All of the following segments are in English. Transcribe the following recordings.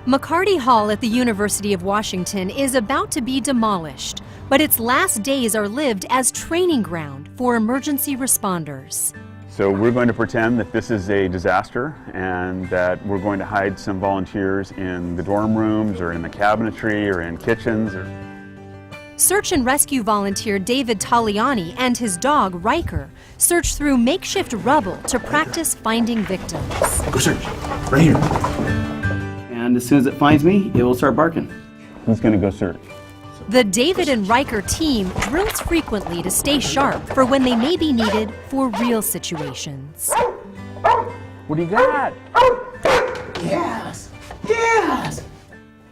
McCarty Hall at the University of Washington is about to be demolished, but its last days are lived as training ground for emergency responders. So we're going to pretend that this is a disaster and that we're going to hide some volunteers in the dorm rooms or in the cabinetry or in kitchens. Search and rescue volunteer David Taliani and his dog Riker search through makeshift rubble to practice finding victims. Go search, right here. And as soon as it finds me, it will start barking. He's going to go search. The David and Riker team drills frequently to stay sharp for when they may be needed for real situations. What do you got? Yes, yes.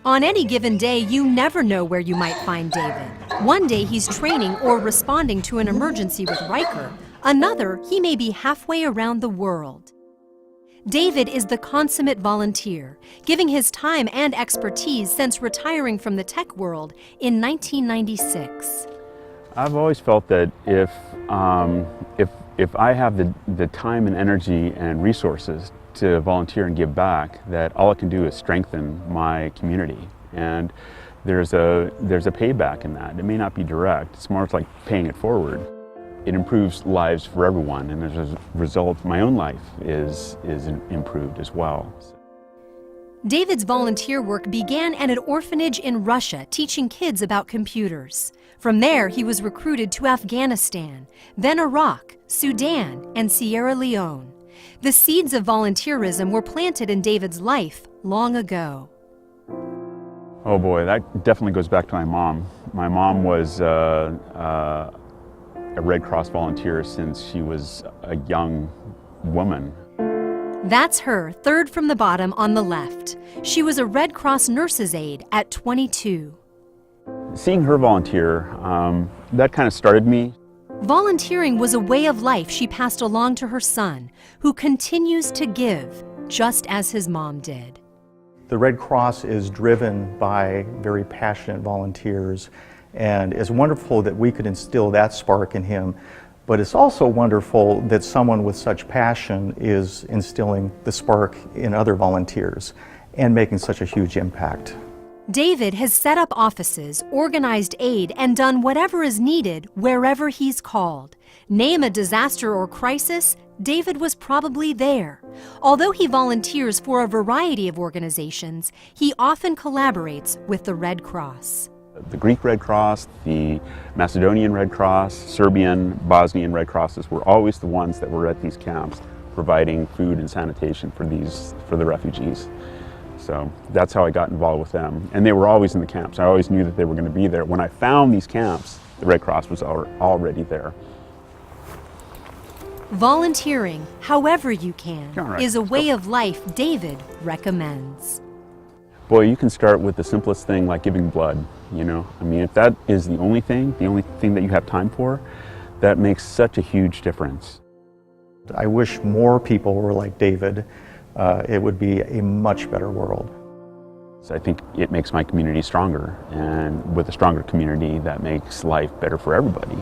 On any given day, you never know where you might find David. One day he's training or responding to an emergency with Riker. Another, he may be halfway around the world. David is the consummate volunteer, giving his time and expertise since retiring from the tech world in 1996. I've always felt that if I have the time and energy and resources to volunteer and give back, that all it can do is strengthen my community. And there's a payback in that. It may not be direct. It's more like paying it forward. It improves lives for everyone, and as a result, my own life is improved as well. David's volunteer work began at an orphanage in Russia, teaching kids about computers. From there, he was recruited to Afghanistan, then Iraq, Sudan, and Sierra Leone. The seeds of volunteerism were planted in David's life long ago. Oh boy, that definitely goes back to my mom. My mom was a Red Cross volunteer since she was a young woman. That's her, third from the bottom on the left. She was a Red Cross nurse's aide at 22. Seeing her volunteer, that kind of started me. Volunteering was a way of life she passed along to her son, who continues to give, just as his mom did. The Red Cross is driven by very passionate volunteers, and it's wonderful that we could instill that spark in him, but it's also wonderful that someone with such passion is instilling the spark in other volunteers and making such a huge impact. David has set up offices, organized aid, and done whatever is needed wherever he's called. Name a disaster or crisis, David was probably there. Although he volunteers for a variety of organizations, he often collaborates with the Red Cross. The Greek Red Cross, the Macedonian Red Cross, Serbian, Bosnian Red Crosses were always the ones that were at these camps providing food and sanitation for the refugees. So that's how I got involved with them. And they were always in the camps. I always knew that they were going to be there. When I found these camps, the Red Cross was already there. Volunteering, however you can, is a way of life David recommends. Boy, you can start with the simplest thing like giving blood, you know? I mean, if that is the only thing that you have time for, that makes such a huge difference. I wish more people were like David. It would be a much better world. So I think it makes my community stronger, and with a stronger community, that makes life better for everybody.